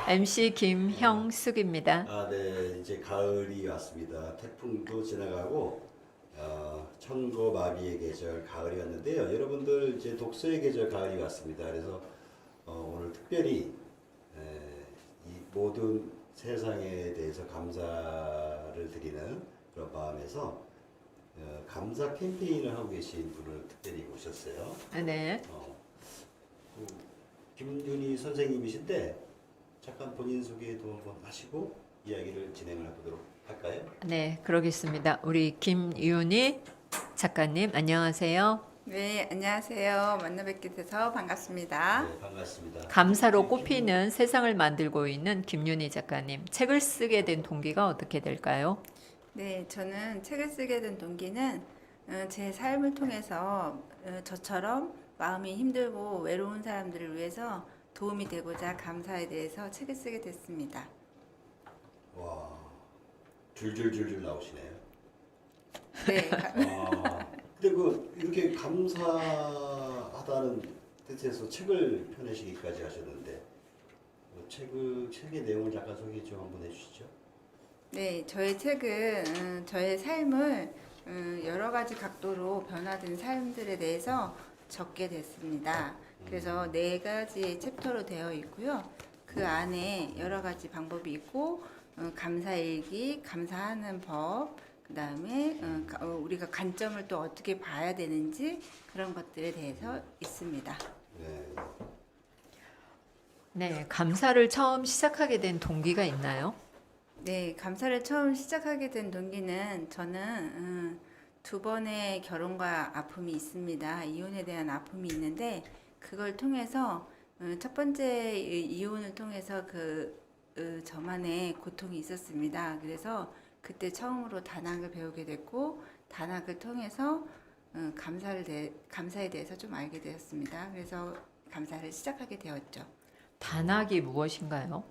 MC 김형숙입니다. 네, 이제 가을이 왔습니다. 태풍도 지나가고 천고 마비의 계절 가을이 왔는데요. 여러분들 이제 독서의 계절 가을이 왔습니다. 그래서 오늘 특별히 이 모든 세상에 대해서 감사를 드리는 그런 마음에서 감사 캠페인을 하고 계신 분을 특별히 모셨어요. 네. 그 김윤희 선생님이신데 잠깐 본인 소개도 한번 하시고 이야기를 진행을 해보도록 할까요? 네, 그러겠습니다. 우리 김윤희 작가님, 안녕하세요. 네, 안녕하세요. 만나 뵙게 돼서 반갑습니다. 네, 반갑습니다. 감사로 꼽히는 세상을 만들고 있는 김윤희 작가님, 책을 쓰게 된 동기가 어떻게 될까요? 네, 저는 책을 쓰게 된 동기는 제 삶을 통해서 저처럼 마음이 힘들고 외로운 사람들을 위해서 도움이 되고자 감사에 대해서 책을 쓰게 됐습니다. 와, 줄줄줄줄 나오시네요. 네, 근데 이렇게 감사하다는 뜻에서 책을 펴내시기까지 하셨는데 책의 내용을 잠깐 소개 좀 한번 해주시죠. 네, 저의 책은 저의 삶을 여러 가지 각도로 변화된 삶들에 대해서 적게 됐습니다. 그래서 4가지의 챕터로 되어 있고요. 그 안에 여러 가지 방법이 있고 감사일기, 감사하는 법, 그 다음에 우리가 관점을 또 어떻게 봐야 되는지 그런 것들에 대해서 있습니다. 네. 네, 감사를 처음 시작하게 된 동기가 있나요? 네, 감사를 처음 시작하게 된 동기는 저는 2번의 결혼과 아픔이 있습니다. 이혼에 대한 아픔이 있는데 그걸 통해서 첫 번째 이혼을 통해서 저만의 고통이 있었습니다. 그래서 그때 처음으로 단학을 배우게 됐고 단학을 통해서 감사에 대해서 좀 알게 되었습니다. 그래서 감사를 시작하게 되었죠. 단학이 무엇인가요?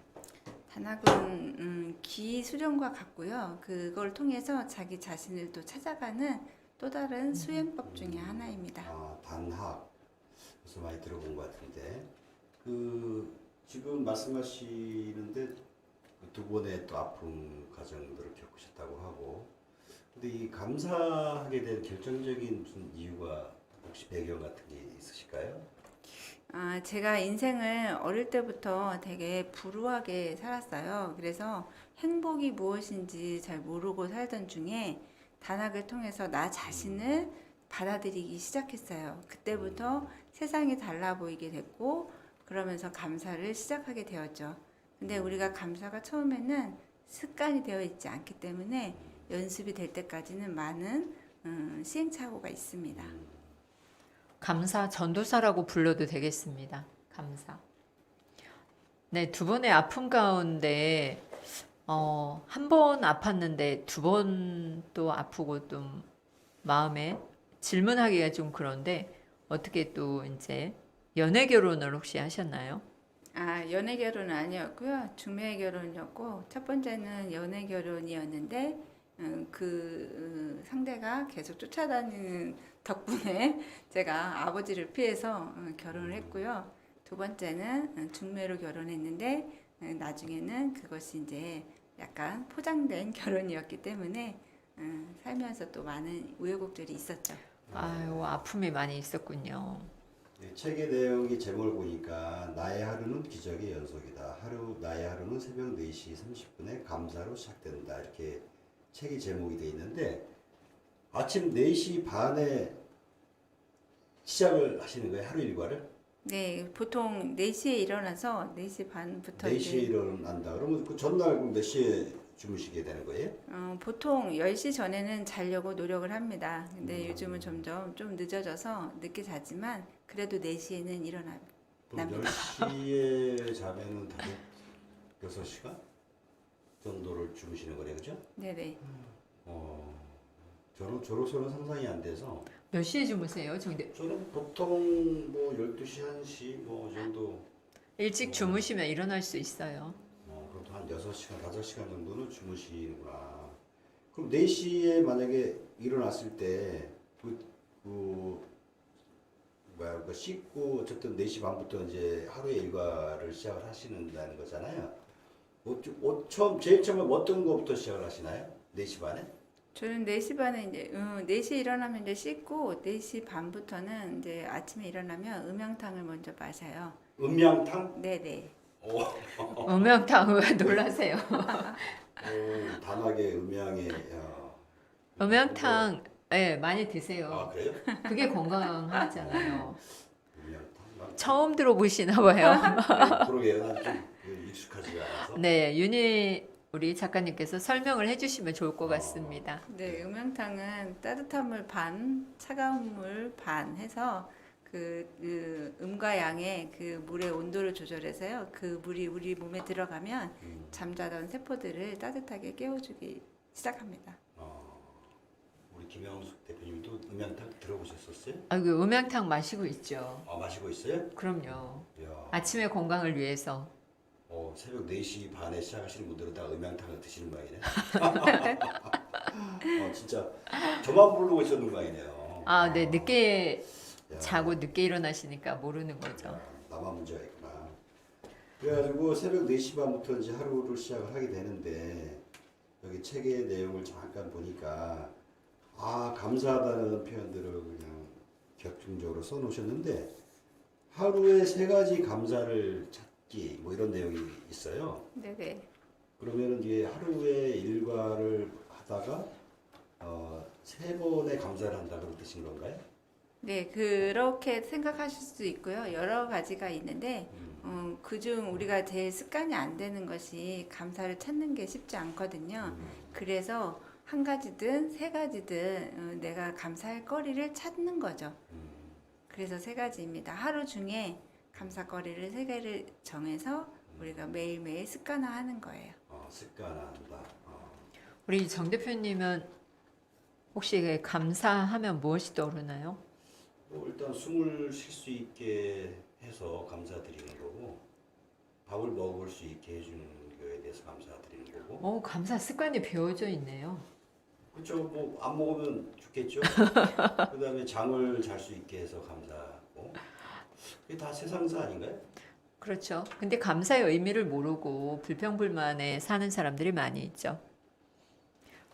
단학은 기수련과 같고요. 그걸 통해서 자기 자신을 또 찾아가는 또 다른 수행법 중에 하나입니다. 단학. 그래서 많이 들어본 것 같은데 지금 말씀하시는데 두 번의 또 아픔 과정들을 겪으셨다고 하고 근데 이 감사하게 된 결정적인 무슨 이유가 혹시 배경 같은 게 있으실까요? 제가 인생을 어릴 때부터 되게 불우하게 살았어요. 그래서 행복이 무엇인지 잘 모르고 살던 중에 단학을 통해서 나 자신을 받아들이기 시작했어요. 그때부터 세상이 달라 보이게 됐고, 그러면서 감사를 시작하게 되었죠. 근데 우리가 감사가 처음에는 습관이 되어 있지 않기 때문에 연습이 될 때까지는 많은 시행착오가 있습니다. 감사 전도사라고 불러도 되겠습니다. 감사. 네, 2번의 아픔 가운데 한 번 아팠는데 2번 또 아프고 좀 마음에 질문하기가 좀 그런데 어떻게 또 이제 연애 결혼을 혹시 하셨나요? 연애 결혼은 아니었고요. 중매 결혼이었고, 첫 번째는 연애 결혼이었는데, 상대가 계속 쫓아다니는 덕분에 제가 아버지를 피해서 결혼을 했고요. 2번째는 중매로 결혼했는데, 나중에는 그것이 이제 약간 포장된 결혼이었기 때문에, 살면서 또 많은 우여곡절이 있었죠. 아유, 아픔이 많이 있었군요. 책의 내용이 제목을 보니까 나의 하루는 기적의 연속이다. 나의 하루는 새벽 4시 30분에 감사로 시작된다. 이렇게 책이 제목이 돼 있는데 아침 4시 반에 시작을 하시는 거예요? 하루 일과를? 네, 보통 4시에 일어나서 4시 반부터 4시에 일어난다. 그러면 그 전날 몇 시에 주무시게 되는 거예요? 보통 10시 전에는 자려고 노력을 합니다. 근데 요즘은 점점 좀 늦어져서 늦게 자지만 그래도 4시에는 그럼 일어납니다. 10시에 자면은 6시간 정도를 주무시는 거네요, 그죠? 네네. 저로서는 상상이 안 돼서 몇 시에 주무세요? 저는 보통 뭐 12시, 1시 뭐 정도 일찍 주무시면 일어날 수 있어요. 그럼 한 6시간, 5시간 정도는 주무시는구나. 그럼 4시에 만약에 일어났을 때 씻고 어쨌든 4시 반부터 이제 하루의 일과를 시작을 하시는다는 거잖아요. 제일 처음에 어떤 거부터 시작을 하시나요? 4시 반에? 저는 4시 반에 이제 4시에 일어나면 이제 씻고 4시 반부터는 이제 아침에 일어나면 음양탕을 먼저 마셔요. 음양탕? 네네. 오, 음양탕 왜 놀라세요? 단하게 음양에. 음양탕 예, 많이 아 드세요. 그래요? 그게 건강하잖아요. 음양탕? 처음 들어보시나 봐요. 그러게요. 난좀 익숙하지가 않아서. 네, 우리 작가님께서 설명을 해주시면 좋을 것 같습니다. 네, 음양탕은 따뜻한 물 반, 차가운 물 반 해서 그 음과 양의 그 물의 온도를 조절해서요. 그 물이 우리 몸에 들어가면 잠자던 세포들을 따뜻하게 깨워주기 시작합니다. 우리 김영숙 대표님도 음양탕 들어보셨었어요? 아이고, 음양탕 마시고 있죠. 마시고 있어요? 그럼요. 이야. 아침의 건강을 위해서. 새벽 4시 반에 시작하시는 분들은 다 음양탕을 드시는 모양이네. 진짜 저만 모르고 있었는 모양이네요. 아, 네, 늦게 야, 자고 늦게 일어나시니까 모르는 거죠. 나만 문제가 있구나. 그래가지고 새벽 4시 반부터 이제 하루를 시작을 하게 되는데 여기 책의 내용을 잠깐 보니까 감사하다는 표현들을 그냥 격중적으로 써놓으셨는데 하루에 3가지 감사를 찾기 뭐 이런 내용이 있어요. 네네. 그러면은 이게 하루에 일과를 하다가 3번의 감사를 한다 그런 뜻인 건가요? 네, 그렇게 생각하실 수 있고요. 여러 가지가 있는데, 그중 우리가 제일 습관이 안 되는 것이 감사를 찾는 게 쉽지 않거든요. 그래서 한 가지든 3가지든 내가 감사할 거리를 찾는 거죠. 그래서 3가지입니다. 하루 중에 감사거리를 3개를 정해서 우리가 매일매일 습관화하는 거예요. 습관화한다. 우리 정 대표님은 혹시 감사하면 무엇이 떠오르나요? 일단 숨을 쉴 수 있게 해서 감사드리는 거고 밥을 먹을 수 있게 해주는 거에 대해서 감사드리는 거고 감사 습관이 배워져 있네요. 그렇죠. 뭐 안 먹으면 죽겠죠. 그다음에 잠을 잘 수 있게 해서 감사하고 이게 다 세상사 아닌가요? 그렇죠. 근데 감사의 의미를 모르고 불평불만에 사는 사람들이 많이 있죠.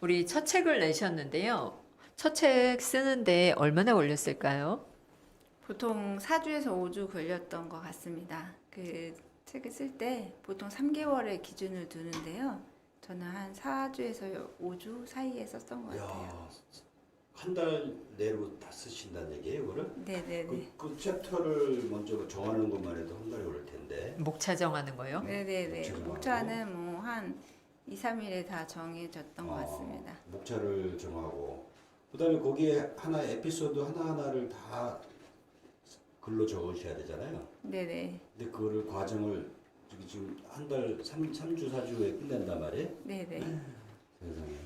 우리 첫 책을 내셨는데요. 첫 책 쓰는데 얼마나 걸렸을까요? 보통 4주에서 5주 걸렸던 것 같습니다. 그 책을 쓸 때 보통 3개월의 기준을 두는데요. 저는 한 4주에서 5주 사이에 썼던 것 같아요. 한 달 내로 다 쓰신다는 얘기예요, 그거를? 네네네. 그 챕터를 먼저 정하는 것만 해도 한 달이 걸릴 텐데. 목차 정하는 거요? 네네네. 목차를 목차는 뭐 한 2, 3일에 다 정해졌던 것 같습니다. 목차를 정하고 그다음에 거기에 하나 에피소드 하나하나를 다 글로 적으셔야 되잖아요. 네네. 근데 그거를 과정을 지금 한 달 3주 4주에 끝낸단 말이에요. 네네. 세상에.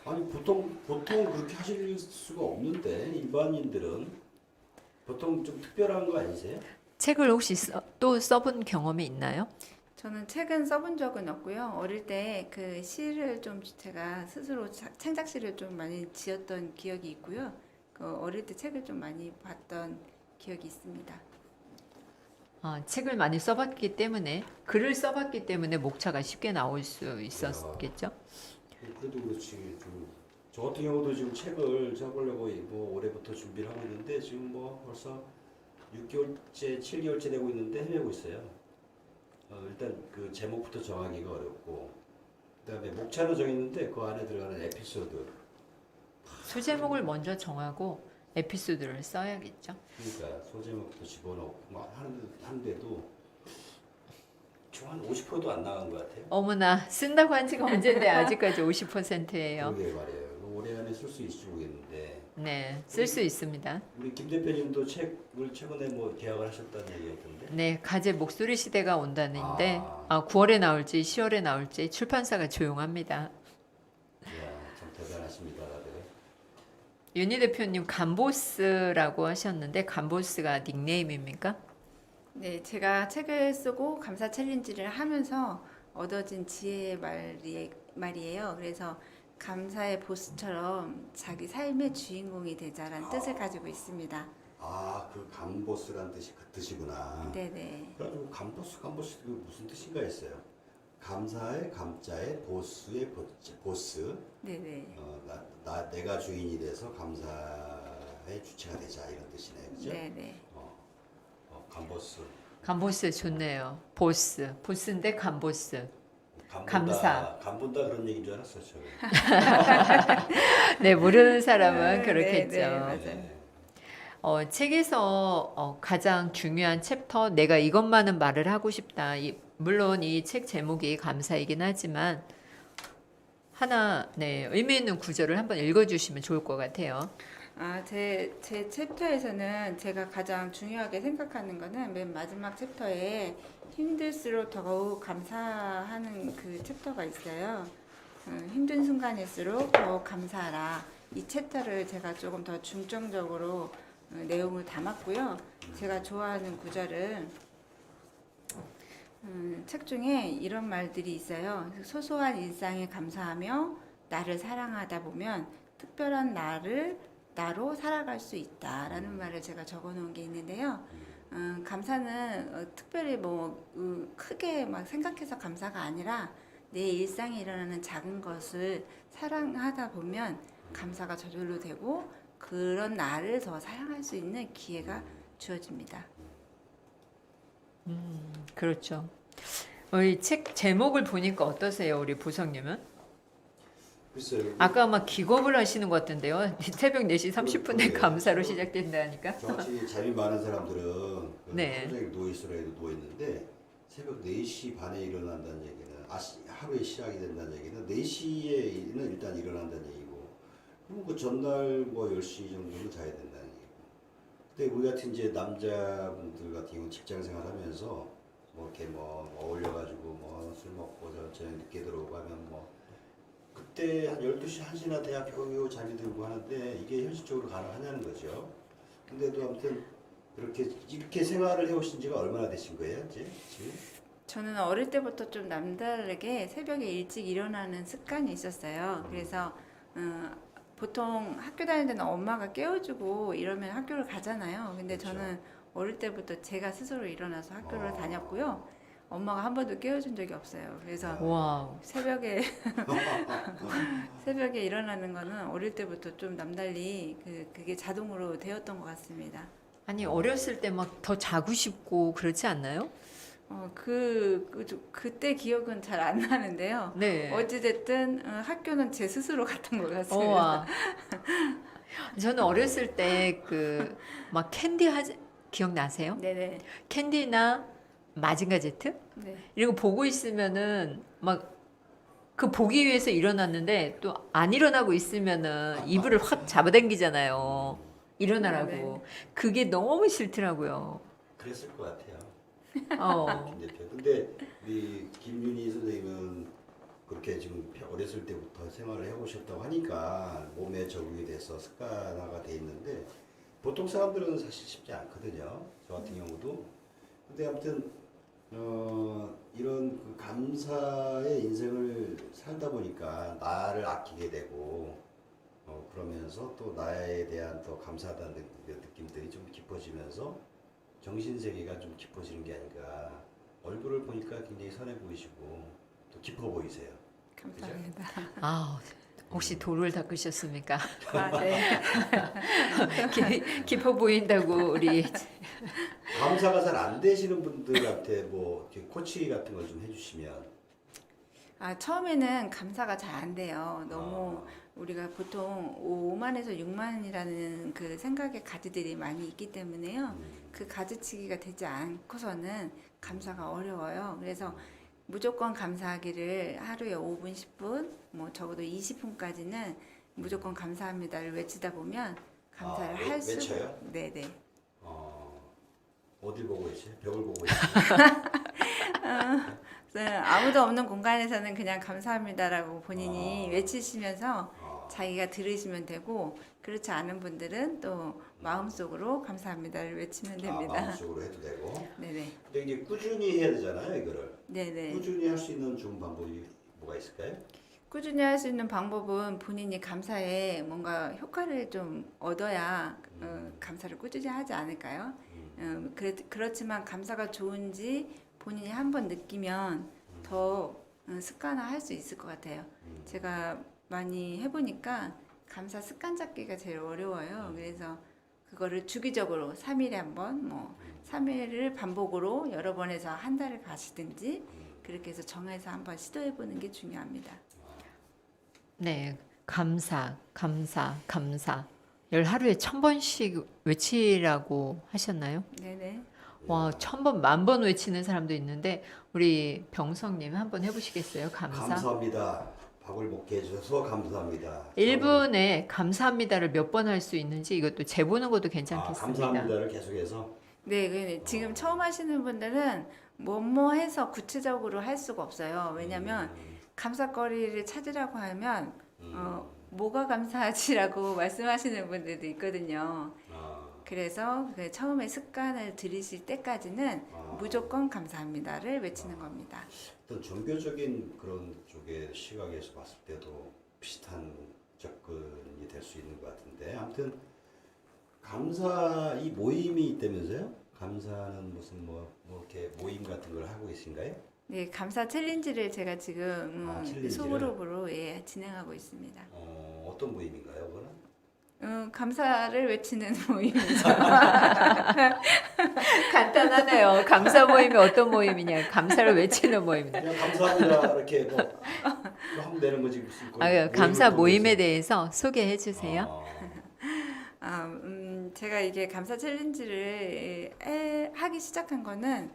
아니 보통 그렇게 하실 수가 없는데 일반인들은 보통 좀 특별한 거 아니세요? 책을 혹시 또 써본 경험이 있나요? 저는 책은 써본 적은 없고요. 어릴 때 그 시를 좀 제가 스스로 창작시를 좀 많이 지었던 기억이 있고요. 그 어릴 때 책을 좀 많이 봤던 기억이 있습니다. 책을 많이 써봤기 때문에 글을 써봤기 때문에 목차가 쉽게 나올 수 있었겠죠? 그래도 그렇지. 저 같은 경우도 지금 책을 써보려고 뭐 올해부터 준비를 하고 있는데 지금 뭐 벌써 6개월째, 7개월째 되고 있는데 헤매고 있어요. 일단 그 제목부터 정하기가 어렵고 그다음에 목차로 정했는데 그 안에 들어가는 에피소드 소제목을 먼저 정하고 에피소드를 써야겠죠? 그러니까 소제목도 집어넣고 막 하는데도 한 50%도 안 나간 것 같아요. 어머나, 쓴다고 한 지가 언젠데 아직까지 50%예요. 그러게 말이에요. 올해 안에 쓸 수 있을지 모르겠는데 네, 쓸 수 있습니다. 우리 김 대표님도 책을 최근에 뭐 계약을 하셨다는 얘기였던데. 네, 가제 목소리 시대가 온다는데 9월에 나올지 10월에 나올지 출판사가 조용합니다. 이야, 참 대단하십니다, 다들. 윤희 대표님 감보스라고 하셨는데 감보스가 닉네임입니까? 네, 제가 책을 쓰고 감사 챌린지를 하면서 얻어진 지혜의 말이에요. 그래서 감사의 보스처럼 자기 삶의 주인공이 되자라는 뜻을 가지고 있습니다. 그 감보스란 뜻이 그 뜻이구나. 네네. 그래가지고 감보스 그 무슨 뜻인가 했어요. 감사의 감자에 보스의 보스. 네네. 내가 주인이 돼서 감사의 주체가 되자 이런 뜻이네요. 그죠? 네네. 감보스. 감보스 좋네요. 보스인데 감보스. 간 감사. 간 본다 그런 얘기인 줄 알았어요. 저는. 네, 모르는 사람은 네, 그렇겠죠. 네, 맞아요. 책에서 가장 중요한 챕터, 내가 이것만은 말을 하고 싶다. 물론 이 책 제목이 감사이긴 하지만 하나, 네, 의미 있는 구절을 한번 읽어주시면 좋을 것 같아요. 제 챕터에서는 제가 가장 중요하게 생각하는 거는 맨 마지막 챕터에 힘들수록 더욱 감사하는 그 챕터가 있어요. 힘든 순간일수록 더욱 감사하라. 이 챕터를 제가 조금 더 중점적으로 내용을 담았고요. 제가 좋아하는 구절은 책 중에 이런 말들이 있어요. 소소한 일상에 감사하며 나를 사랑하다 보면 특별한 나로 살아갈 수 있다라는 말을 제가 적어 놓은 게 있는데요. 감사는 특별히 크게 막 생각해서 감사가 아니라 내 일상에 일어나는 작은 것을 사랑하다 보면 감사가 저절로 되고 그런 나를 더 사랑할 수 있는 기회가 주어집니다. 그렇죠. 이 책 제목을 보니까 어떠세요, 우리 보성님은? 글쎄요. 아까 막 기겁을 하시는 것 같은데요. 새벽 4시 30분에 그러게요. 감사로 시작된다니까. 정확히 잠이 많은 사람들은 네. 하루 종일 누워 있으라도 누워 있는데 새벽 4시 반에 일어난다는 얘기는 하루의 시작이 된다는 얘기는 4시에는 일단 일어난다는 얘기고 그럼 그 전날 뭐 10시 정도는 자야 된다는 얘기고 근데 우리 같은 이제 남자분들 같은 경우는 직장 생활하면서 뭐 이렇게 뭐 어울려가지고 뭐 술 먹고 저녁 늦게 들어오고 하면 뭐 그때 한 12시, 1시나 돼야 겨우 잠이 들고 하는데 이게 현실적으로 가능하냐는 거죠. 근데도 아무튼 이렇게 생활을 해오신 지가 얼마나 되신 거예요, 이제? 지금? 저는 어릴 때부터 좀 남다르게 새벽에 일찍 일어나는 습관이 있었어요. 그래서 보통 학교 다닐 때는 엄마가 깨워주고 이러면 학교를 가잖아요. 근데 그렇죠. 저는 어릴 때부터 제가 스스로 일어나서 학교를 다녔고요. 엄마가 한 번도 깨워준 적이 없어요. 그래서 와우. 새벽에 일어나는 거는 어릴 때부터 좀 남달리 그게 자동으로 되었던 것 같습니다. 아니, 어렸을 때 막 더 자고 싶고 그렇지 않나요? 그때 기억은 잘 안 나는데요. 네. 어찌됐든 학교는 제 스스로 갔던 것 같습니다. 우와. 저는 어렸을 때 막 기억나세요? 네네. 캔디나 마징가 제트? 네. 이런 거 보고 있으면은 막 그 보기 위해서 일어났는데 또 안 일어나고 있으면은 이불을 확 잡아당기잖아요. 일어나라고. 네. 그게 너무 싫더라고요. 그랬을 것 같아요. 어. 김 대표. 근데 우리 김윤희 선생님은 그렇게 지금 어렸을 때부터 생활을 해보셨다고 하니까 몸에 적응이 돼서 습관화가 돼 있는데 보통 사람들은 사실 쉽지 않거든요. 저 같은 경우도. 근데 아무튼 이런 그 감사의 인생을 살다 보니까 나를 아끼게 되고 그러면서 또 나에 대한 더 감사하다는 느낌들이 좀 깊어지면서 정신세계가 좀 깊어지는 게 아닌가. 얼굴을 보니까 굉장히 선해 보이시고 또 깊어 보이세요. 감사합니다. 아, 혹시 돌을 닦으셨습니까? 네. 깊어 보인다고 우리 감사가 잘 안 되시는 분들한테 뭐 이렇게 코치 같은 걸 좀 해주시면. 처음에는 감사가 잘 안 돼요. 너무 우리가 보통 5만에서 6만이라는 그 생각의 가지들이 많이 있기 때문에요. 그 가지치기가 되지 않고서는 감사가 어려워요. 그래서 무조건 감사하기를 하루에 5분, 10분, 뭐 적어도 20분까지는 무조건 감사합니다를 외치다 보면 감사를 할 수. 외쳐요? 네네. 어딜 보고 계세요? 벽을 보고 계세요? 아무도 없는 공간에서는 그냥 감사합니다라고 본인이 외치시면서 자기가 들으시면 되고 그렇지 않은 분들은 또 마음속으로 감사합니다를 외치면 됩니다. 마음속으로 해도 되고. 네네. 근데 이제 꾸준히 해야 되잖아요, 이거를. 네네. 꾸준히 할 수 있는 좋은 방법이 뭐가 있을까요? 꾸준히 할 수 있는 방법은 본인이 감사에 뭔가 효과를 좀 얻어야 감사를 꾸준히 하지 않을까요? 그렇지만 감사가 좋은지 본인이 한번 느끼면 더 습관화 할 수 있을 것 같아요. 제가 많이 해보니까 감사 습관 잡기가 제일 어려워요. 그래서 그거를 주기적으로 3일에 한 번, 뭐 3일을 반복으로 여러 번 해서 한 달을 가시든지 그렇게 해서 정해서 한번 시도해보는 게 중요합니다. 네, 감사, 감사, 감사. 열 하루에 1000번씩 외치라고 하셨나요? 네네. 와, 1000번, 10,000번 외치는 사람도 있는데 우리 병성님 한번 해보시겠어요? 감사. 감사합니다. 밥을 먹게 해주셔서 감사합니다. 1분에 감사합니다를 몇 번 할 수 있는지 이것도 재보는 것도 아, 괜찮겠습니다. 감사합니다를 계속해서 네, 지금 처음 하시는 분들은 뭐뭐 해서 구체적으로 할 수가 없어요. 왜냐면 감사거리를 찾으라고 하면 뭐가 감사하지라고 말씀하시는 분들도 있거든요. 그래서 그 처음에 습관을 들이실 때까지는 무조건 감사합니다를 외치는 겁니다. 어떤 종교적인 그런 쪽의 시각에서 봤을 때도 비슷한 접근이 될 수 있는 것 같은데 아무튼 감사 이 모임이 있다면서요? 감사는 무슨 뭐 이렇게 모임 같은 걸 하고 계신가요? 네, 감사 챌린지를 제가 지금 챌린지를? 소그룹으로 진행하고 있습니다. 어떤 모임인가요, 그거는? 감사를 외치는 모임이죠. 간단하네요. 감사 모임이 어떤 모임이냐? 감사를 외치는 모임이다. 그냥 감사합니다 이렇게 뭐 하면 되는 거지 무슨 그 아, 감사 모임에 통해서. 대해서 소개해 주세요. 제가 이게 감사 챌린지를 하기 시작한 거는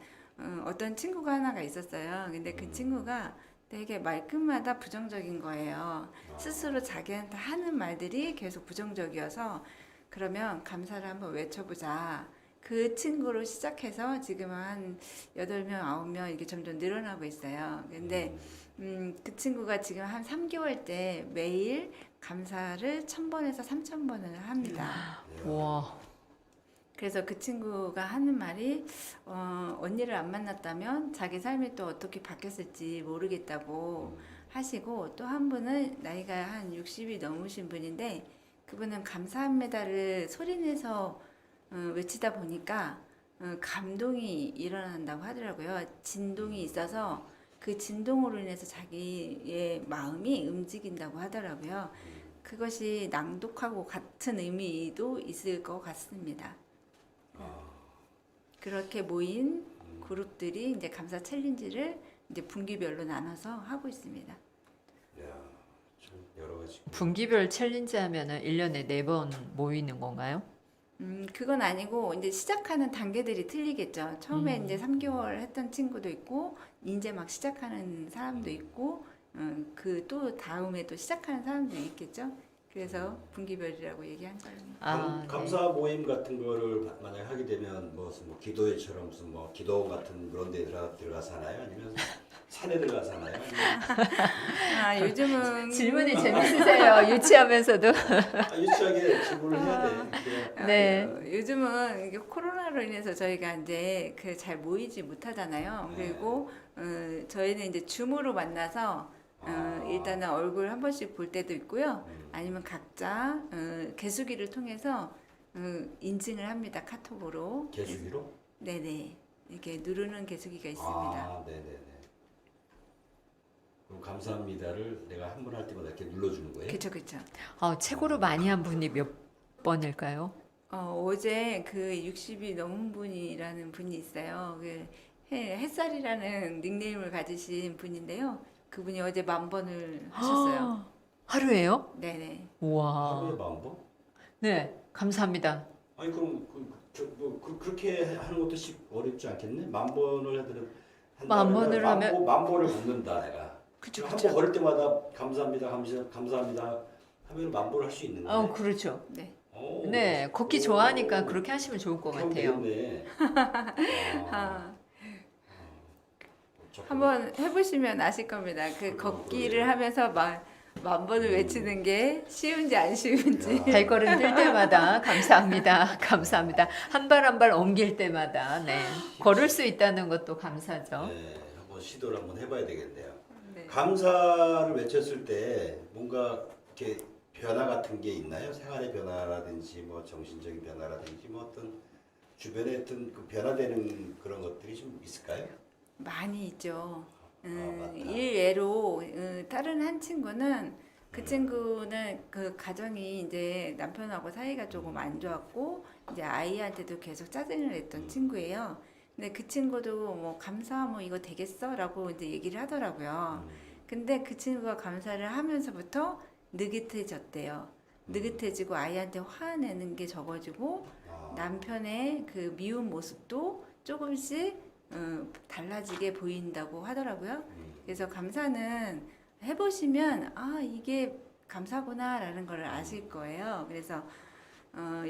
어떤 친구가 하나가 있었어요. 근데 그 친구가 되게 말끝마다 부정적인 거예요. 스스로 자기한테 하는 말들이 계속 부정적이어서 그러면 감사를 한번 외쳐보자. 그 친구로 시작해서 지금은 한 8명, 9명 이렇게 점점 늘어나고 있어요. 근데 그 친구가 지금 한 3개월 때 매일 감사를 1000번에서 3000번을 합니다. 와, 그래서 그 친구가 하는 말이 언니를 안 만났다면 자기 삶이 또 어떻게 바뀌었을지 모르겠다고 하시고 또 한 분은 나이가 한 60이 넘으신 분인데 그분은 감사합니다를 소리내서 외치다 보니까 감동이 일어난다고 하더라고요. 진동이 있어서 그 진동으로 인해서 자기의 마음이 움직인다고 하더라고요. 그것이 낭독하고 같은 의미도 있을 것 같습니다. 그렇게 모인 그룹들이 이제 감사 챌린지를 이제 분기별로 나눠서 하고 있습니다. 야, 참 여러 가지. 분기별 챌린지 하면은 1년에 4번 모이는 건가요? 그건 아니고 이제 시작하는 단계들이 틀리겠죠. 처음에 이제 3개월 했던 친구도 있고 이제 막 시작하는 사람도 있고 그 또 다음에 또 시작하는 사람도 있겠죠. 그래서 분기별이라고 얘기한 거예요. 네. 감사 모임 같은 거를 만약에 하게 되면 무슨 뭐 기도회처럼 무슨 뭐 기도원 같은 그런 데 들어가서 하나요? 아니면 산에 들어가서 하나요? 아니면 요즘은 질문이 재밌으세요. 유치하면서도. 유치하게 질문을 해야 돼. 네. 요즘은 이게 코로나로 인해서 저희가 이제 그 잘 모이지 못하잖아요. 그리고 저희는 이제 줌으로 만나서 일단은 얼굴 한 번씩 볼 때도 있고요. 아니면 각자 개수기를 통해서 인증을 합니다. 카톡으로. 개수기로? 네네. 이렇게 누르는 개수기가 있습니다. 아, 네네네. 그럼 감사합니다를 내가 한 번 할 때마다 이렇게 눌러주는 거예요? 그쵸, 그쵸. 최고로 많이 한 분이 몇 번일까요? 어제 그 60이 넘은 분이라는 분이 있어요. 그 햇살이라는 닉네임을 가지신 분인데요. 그분이 어제 10,000번을 하셨어요. 하루에요? 네네. 우와. 하루에 10,000번? 네, 감사합니다. 아니 그럼 그렇게 하는 것도 어렵지 않겠네? 10,000번을 하더라도 한 10,000번을 달에 하면- 10,000번을 묻는다 내가. 그쵸, 한번 그쵸. 걸을 때마다 감사합니다, 감사합니다 하면 10,000번을 할 수 있는 거네. 그렇죠. 네. 오, 네, 걷기 좋아하니까 그렇게 하시면 좋을 것 하면 같아요. 되겠네. 한번 해보시면 아실 겁니다. 그 걷기를 하면서 10,000번을 외치는 게 쉬운지 안 쉬운지. 발걸음 뛸 때마다 감사합니다. 감사합니다. 한 발 한 발 옮길 때마다 네. 걸을 수 있다는 것도 감사죠. 네, 한번 시도를 한번 해봐야 되겠네요. 네. 감사를 외쳤을 때 뭔가 이렇게 변화 같은 게 있나요? 생활의 변화라든지 뭐 정신적인 변화라든지 뭐 어떤 주변에 어떤 그 변화되는 그런 것들이 좀 있을까요? 많이 있죠. 맞다. 일례로 다른 한 친구는 그 친구는 그 가정이 이제 남편하고 사이가 조금 안 좋았고 이제 아이한테도 계속 짜증을 냈던 친구예요. 근데 그 친구도 뭐 감사 뭐 이거 되겠어라고 이제 얘기를 하더라고요. 근데 그 친구가 감사를 하면서부터 느긋해졌대요. 느긋해지고 아이한테 화내는 게 적어지고 남편의 그 미운 모습도 조금씩 달라지게 보인다고 하더라고요. 그래서 감사는 해보시면 아 이게 감사구나라는 걸 아실 거예요. 그래서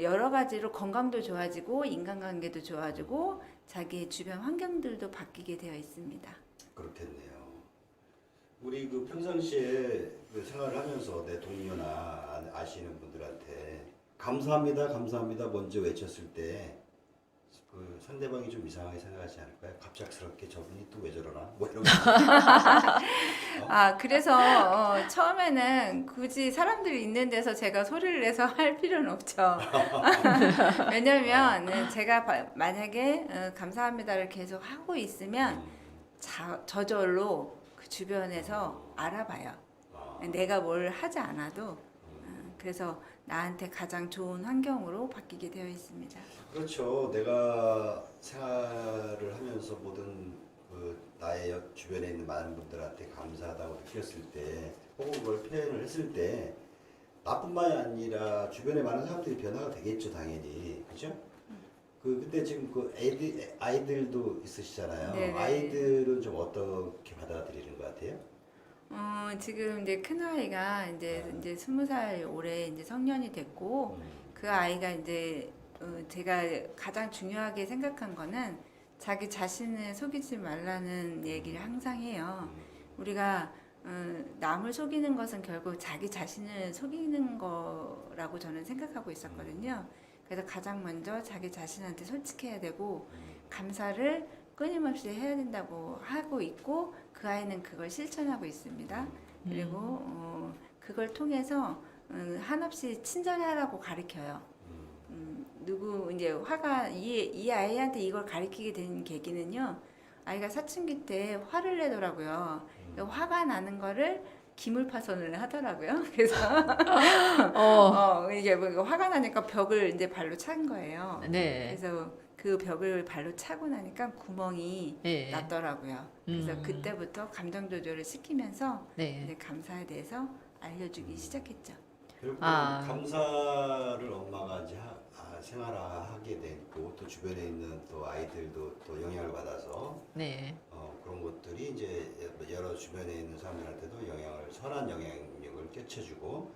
여러 가지로 건강도 좋아지고 인간관계도 좋아지고 자기의 주변 환경들도 바뀌게 되어 있습니다. 그렇겠네요. 우리 그 평상시에 그 생활을 하면서 내 동료나 아시는 분들한테 감사합니다, 감사합니다 먼저 외쳤을 때 그 상대방이 좀 이상하게 생각하지 않을까요? 갑작스럽게 저분이 또 왜 저러나? 뭐 이런 거. 아, 그래서 처음에는 굳이 사람들이 있는 데서 제가 소리를 내서 할 필요는 없죠. 왜냐면 제가 만약에 감사합니다를 계속 하고 있으면 저절로 그 주변에서 알아봐요. 내가 뭘 하지 않아도 그래서 나한테 가장 좋은 환경으로 바뀌게 되어 있습니다. 그렇죠. 내가 생활을 하면서 모든 그 나의 주변에 있는 많은 분들한테 감사하다고 느꼈을 때, 혹은 그걸 표현을 했을 때, 나뿐만이 아니라 주변에 많은 사람들이 변화가 되겠죠, 당연히. 그죠? 근데 지금 그 아이들도 있으시잖아요. 네네. 아이들은 좀 어떻게 받아들이는 것 같아요? 지금 이제 큰 아이가 이제 20살 올해 이제 성년이 됐고 그 아이가 이제 제가 가장 중요하게 생각한 거는 자기 자신을 속이지 말라는 얘기를 항상 해요. 우리가 남을 속이는 것은 결국 자기 자신을 속이는 거라고 저는 생각하고 있었거든요. 그래서 가장 먼저 자기 자신한테 솔직해야 되고 감사를 끊임없이 해야 된다고 하고 있고 그 아이는 그걸 실천하고 있습니다. 그리고 그걸 통해서 한없이 친절하라고 가르쳐요. 누구 이제 화가 이 아이한테 이걸 가르치게 된 계기는요. 아이가 사춘기 때 화를 내더라고요. 화가 나는 거를 기물파손을 하더라고요. 그래서 이게 뭐 화가 나니까 벽을 이제 발로 찬 거예요. 네. 그래서 그 벽을 발로 차고 나니까 구멍이 네. 났더라고요. 그래서 그때부터 감정 조절을 시키면서 네. 이제 감사에 대해서 알려주기 시작했죠. 결국 아. 감사를 엄마가 이제 생활화하게 됐고 또 주변에 있는 또 아이들도 또 영향을 받아서 네. 그런 것들이 이제 여러 주변에 있는 사람들한테도 선한 영향력을 끼쳐주고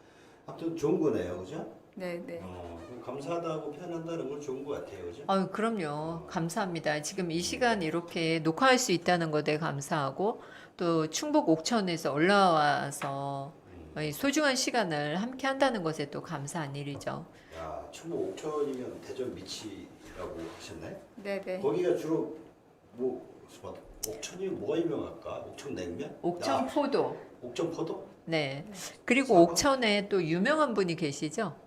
아무튼 좋은 거네요, 그죠? 네네. 그럼 감사하다고 표현한다는 건 좋은 것 같아요, 그죠? 아유, 그럼요. 감사합니다. 지금 이 시간 이렇게 녹화할 수 있다는 것에 감사하고 또 충북 옥천에서 올라와서 이 소중한 시간을 함께 한다는 것에 또 감사한 일이죠. 야, 충북 옥천이면 대전 미치라고 하셨나요? 네네. 거기가 주로 뭐 옥천이 뭐가 유명할까? 옥천 냉면? 옥천 포도. 옥천 포도? 네. 그리고 사과? 옥천에 또 유명한 분이 계시죠?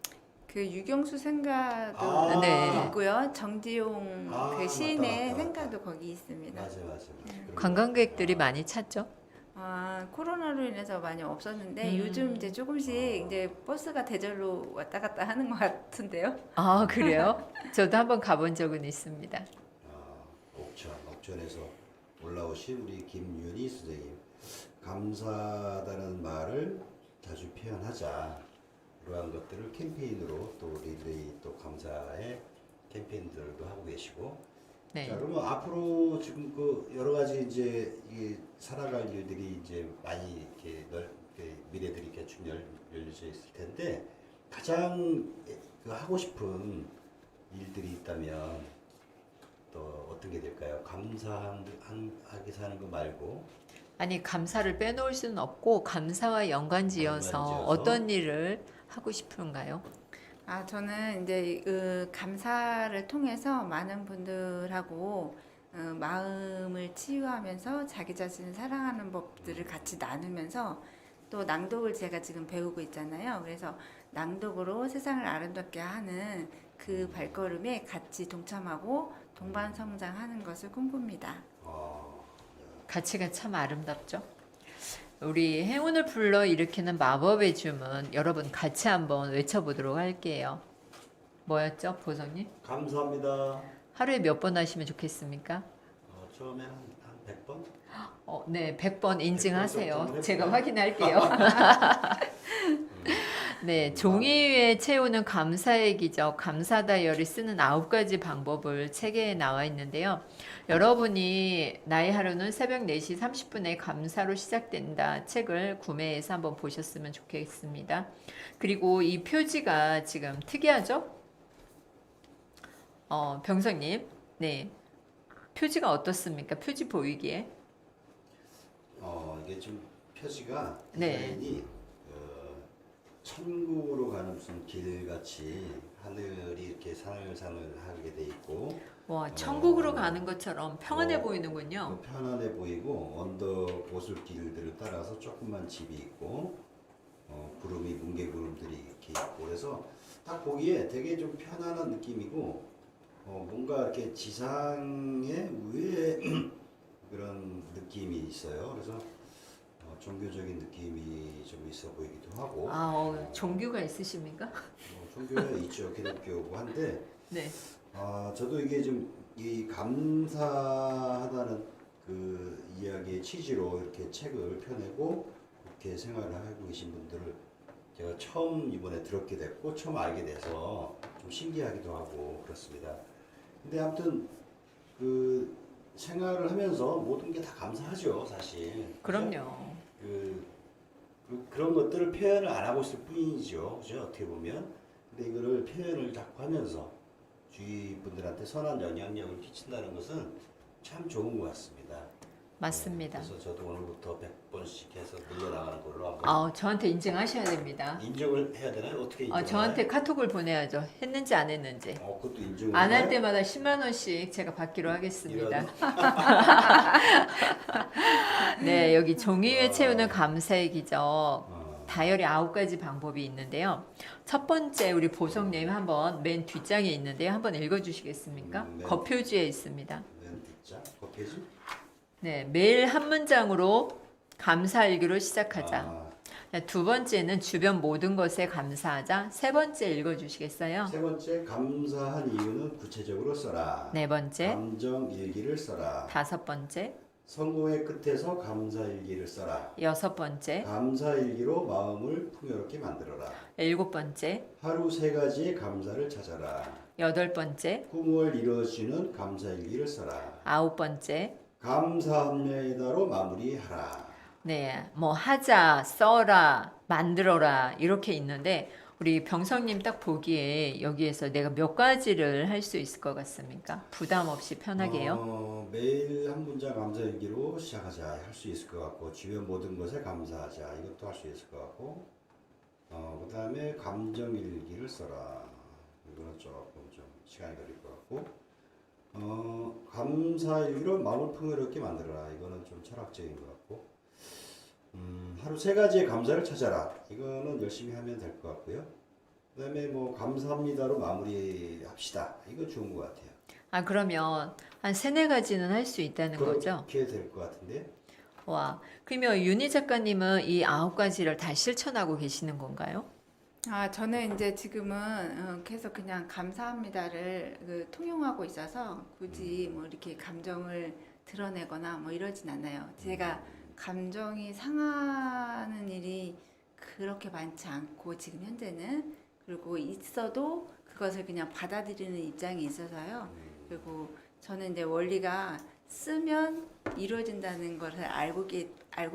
그 유경수 생가도 아, 네. 있고요. 정지용 아, 그 시인의 맞다. 생가도 거기 있습니다. 맞아. 관광객들이 많이 찾죠? 코로나로 인해서 많이 없었는데 요즘 이제 조금씩 아. 이제 버스가 대절로 왔다 갔다 하는 것 같은데요. 아, 그래요? 저도 한번 가본 적은 있습니다. 옥천에서 올라오신 우리 김윤희 선생님, 감사하다는 말을 자주 표현하자. 이러한 것들을 캠페인으로 또 우리들이 또 감사의 캠페인들도 하고 계시고. 네. 자, 그러면 앞으로 지금 그 여러 가지 이제 이 살아갈 일들이 이제 많이 이렇게 미래들이 이렇게 쭉 열려져 있을 텐데 가장 그 하고 싶은 일들이 있다면 또 어떤 게 될까요? 감사하게 사는 거 말고 아니, 감사를 빼놓을 수는 없고 감사와 연관지어서 연관지어서. 어떤 일을 하고 싶은가요? 저는 이제 그 감사를 통해서 많은 분들하고 마음을 치유하면서 자기 자신을 사랑하는 법들을 같이 나누면서 또 낭독을 제가 지금 배우고 있잖아요. 그래서 낭독으로 세상을 아름답게 하는 그 발걸음에 같이 동참하고 동반 성장하는 것을 꿈꿉니다. 가치가 참 아름답죠. 우리 행운을 불러 일으키는 마법의 주문 여러분 같이 한번 외쳐보도록 할게요. 뭐였죠, 보성님? 감사합니다. 하루에 몇 번 하시면 좋겠습니까? 처음에 한 100번? 네, 100번 인증하세요. 100번 제가 해볼까요? 확인할게요. 네, 종이 위에 채우는 감사의 기적, 감사 다이어리 쓰는 9가지 방법을 책에 나와 있는데요. 여러분이 나의 하루는 새벽 4시 30분에 감사로 시작된다 책을 구매해서 한번 보셨으면 좋겠습니다. 그리고 이 표지가 지금 특이하죠? 병성님, 네. 표지가 어떻습니까? 표지 보이기에. 이게 좀 표지가 네. 디자인이 천국으로 가는 무슨 길같이 하늘이 이렇게 사늘사늘하게 돼 있고 와, 천국으로 가는 것처럼 평안해 보이는군요. 편안해 보이고 언덕 오솔길들을 따라서 조그만 집이 있고 구름이 뭉게구름들이 이렇게 있고 그래서 딱 보기에 되게 좀 편안한 느낌이고 뭔가 이렇게 지상의 위에 그런 느낌이 있어요. 그래서 종교적인 느낌이 좀 있어 보이기도 하고. 종교가 있으십니까? 종교에 있죠. 기독교고 한데. 네. 저도 이게 좀 이 감사하다는 그 이야기의 취지로 이렇게 책을 펴내고 이렇게 생활을 하고 계신 분들을 제가 처음 이번에 들었게 됐고 처음 알게 돼서 좀 신기하기도 하고 그렇습니다. 근데 아무튼 그 생활을 하면서 모든 게 다 감사하죠, 사실. 그럼요. 그런 것들을 표현을 안 하고 있을 뿐이죠, 그죠? 어떻게 보면. 근데 이거를 표현을 자꾸 하면서 주위 분들한테 선한 영향력을 끼친다는 것은 참 좋은 것 같습니다. 맞습니다. 그래서 저도 오늘부터 100번씩 해서 늘려나가는 걸로 한번 저한테 인증하셔야 됩니다. 인정을 해야 되나요? 어떻게 인정을 저한테 카톡을 보내야죠. 했는지 안 했는지. 그것도 인정을 안 할 해요? 때마다 10만 원씩 제가 받기로 하겠습니다. 이런. 네, 여기 종이 위에 채우는 감사의 기적. 다이어리 9가지 방법이 있는데요. 첫 번째 우리 보성님 한번 맨 뒷장에 있는데요. 한번 읽어주시겠습니까? 네. 겉표지에 있습니다. 맨 뒷장? 겉표지? 네, 매일 한 문장으로 감사일기로 시작하자. 아, 두 번째는 주변 모든 것에 감사하자. 세 번째 읽어주시겠어요? 세 번째, 감사한 이유는 구체적으로 써라. 네 번째, 감정 일기를 써라. 다섯 번째, 성공의 끝에서 감사 일기를 써라. 여섯 번째, 감사 일기로 마음을 풍요롭게 만들어라. 일곱 번째, 하루 3가지의 감사를 찾아라. 여덟 번째, 꿈을 이루어주는 감사 일기를 써라. 아홉 번째, 감사합니다로 마무리하라. 네, 뭐 하자, 써라, 만들어라 이렇게 있는데 우리 병성님 딱 보기에 여기에서 내가 몇 가지를 할 수 있을 것 같습니까? 부담 없이 편하게요. 매일 한 문장 감사 일기로 시작하자 할 수 있을 것 같고 주변 모든 것에 감사하자 이것도 할 수 있을 것 같고 그 다음에 감정 일기를 써라. 이거는 조금 좀 시간이 걸릴 것 같고 감사 일기로 마음을 풍요롭게 만들어라. 이거는 좀 철학적인 것 같고 하루 3가지의 감사를 찾아라. 이거는 열심히 하면 될 것 같고요. 그 다음에 뭐 감사합니다로 마무리합시다. 이거 좋은 것 같아요. 그러면 한 세네 가지는 할 수 있다는 거죠? 그렇게 될 것 같은데. 와, 그러면 윤희 작가님은 이 9가지를 다 실천하고 계시는 건가요? 저는 이제 지금은 계속 그냥 감사합니다를 통용하고 있어서 굳이 뭐 이렇게 감정을 드러내거나 뭐 이러진 않아요. 제가 감정이 상하는 일이 그렇게 많지 않고 지금 현재는 그리고 있어도 그것을 그냥 받아들이는 입장이 있어서요. 그리고 저는 이제 원리가 쓰면 이루어진다는 것을 알고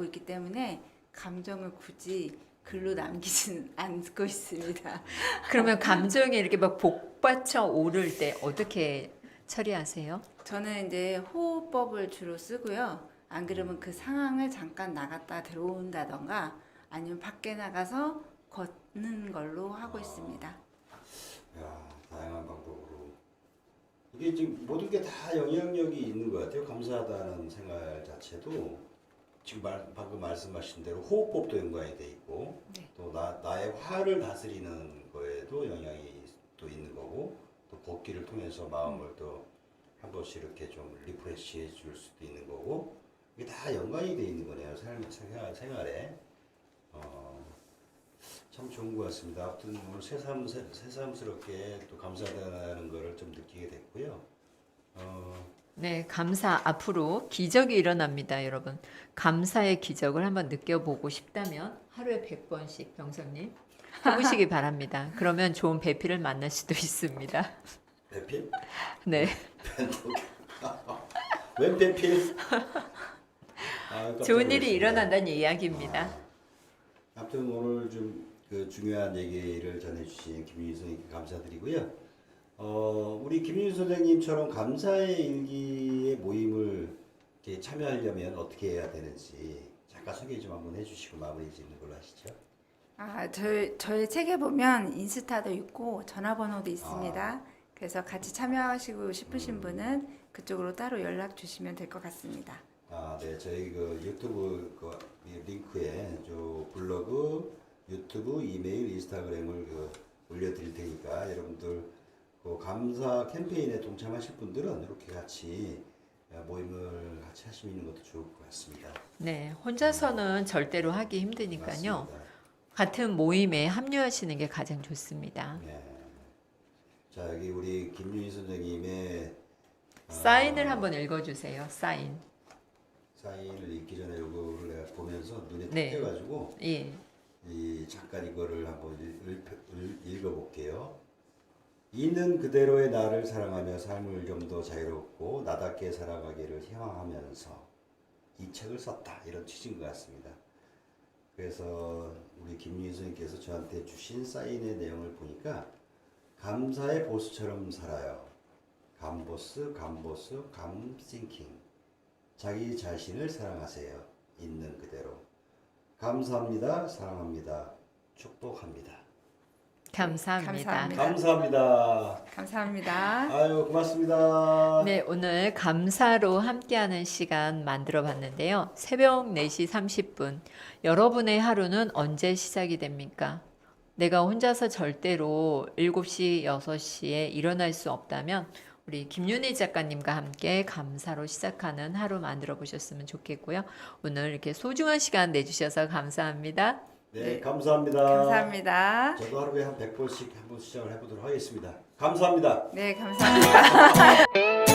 있기 때문에 감정을 굳이 글로 남기지는 않고 있습니다. 그러면 감정이 이렇게 막 복받쳐 오를 때 어떻게 처리하세요? 저는 이제 호흡법을 주로 쓰고요. 안 그러면 그 상황을 잠깐 나갔다 들어온다던가 아니면 밖에 나가서 걷는 걸로 하고 있습니다. 야, 다양한 방법으로. 이게 이게 지금 모든 게 다 영향력이 있는 것 같아요. 감사하다는 생활 자체도 지금 방금 말씀하신 대로 호흡법도 연관이 돼 있고 네. 또 나의 화를 다스리는 거에도 영향이 또 있는 거고 또 걷기를 통해서 마음을 또 한 번씩 이렇게 좀 리프레시해 줄 수도 있는 거고 이게 다 연관이 돼 있는 거네요. 생활에. 참 좋은 것 같습니다. 아무튼 오늘 새삼스럽게 또 감사하다는 거를 좀 느끼게 됐고요. 네, 감사. 앞으로 기적이 일어납니다, 여러분. 감사의 기적을 한번 느껴보고 싶다면 하루에 100번씩 병성님 해보시기 바랍니다. 그러면 좋은 배필을 만날 수도 있습니다. 배필? 네. 웬 배필? 좋은 일이 일어난다는 이야기입니다. 아무튼 오늘 좀 그 중요한 얘기를 전해주신 김윤희 선생님께 감사드리고요. 우리 김윤희 선생님처럼 감사의 일기의 모임을 이렇게 참여하려면 어떻게 해야 되는지 잠깐 소개 좀 한번 해주시고 마무리 짓는 걸로 하시죠. 저의 책에 보면 인스타도 있고 전화번호도 있습니다. 그래서 같이 참여하시고 싶으신 분은 그쪽으로 따로 연락 주시면 될 것 같습니다. 네, 저희 그 유튜브 그 링크에 저 블로그, 유튜브, 이메일, 인스타그램을 올려드릴 테니까 여러분들 그 감사 캠페인에 동참하실 분들은 이렇게 같이 모임을 같이 하시는 것도 좋을 것 같습니다. 네, 혼자서는 절대로 하기 힘드니까요. 맞습니다. 같은 모임에 합류하시는 게 가장 좋습니다. 네. 자, 여기 우리 김윤희 선생님의 사인을 한번 읽어주세요. 사인을 읽기 전에 이거를 내가 보면서 눈에 딱 네. 띄어가지고 예. 잠깐 이거를 한번 읽어볼게요. 있는 그대로의 나를 사랑하며 삶을 좀 더 자유롭고 나답게 살아가기를 희망하면서 이 책을 썼다 이런 취지인 것 같습니다. 그래서 우리 김윤희 선생님께서 저한테 주신 사인의 내용을 보니까 감사의 보스처럼 살아요. 감보스, 감싱킹. 자기 자신을 사랑하세요. 있는 그대로. 감사합니다. 사랑합니다. 축복합니다. 감사합니다. 감사합니다. 감사합니다. 아유, 고맙습니다. 네, 오늘 감사로 함께하는 시간 만들어 봤는데요. 새벽 4시 30분. 여러분의 하루는 언제 시작이 됩니까? 내가 혼자서 절대로 7시, 6시에 일어날 수 없다면 우리 김윤희 작가님과 함께 감사로 시작하는 하루 만들어 보셨으면 좋겠고요. 오늘 이렇게 소중한 시간 내주셔서 감사합니다. 네, 감사합니다. 감사합니다. 저도 하루에 한 100번씩 한번 시작을 해보도록 하겠습니다. 감사합니다. 네, 감사합니다.